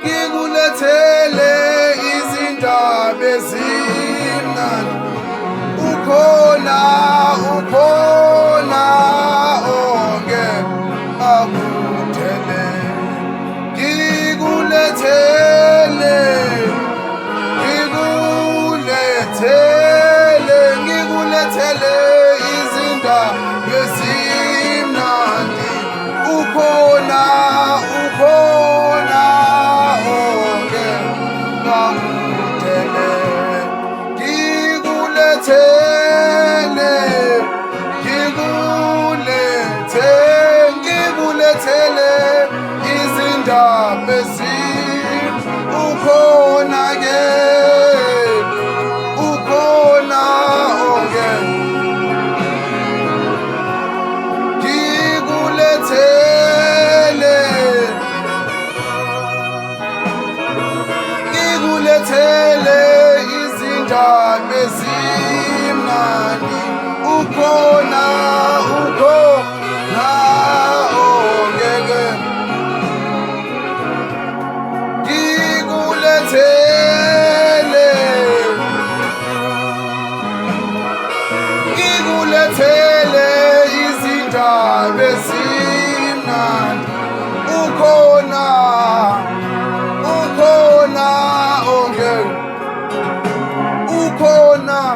Ngikulethele izindaba ezimnandi. Ukhona onge akuthele. Ngikulethele izindaba ezimnandi. Ukhona onge akuthele. Ngikuletele izindaba ukhona-ke, ukhona onge. Ngikuletele izindaba ezimnandi. Ukhona ongeke. Ngikuletele izindaba ezimnandi. Ukhona onge. Ukhona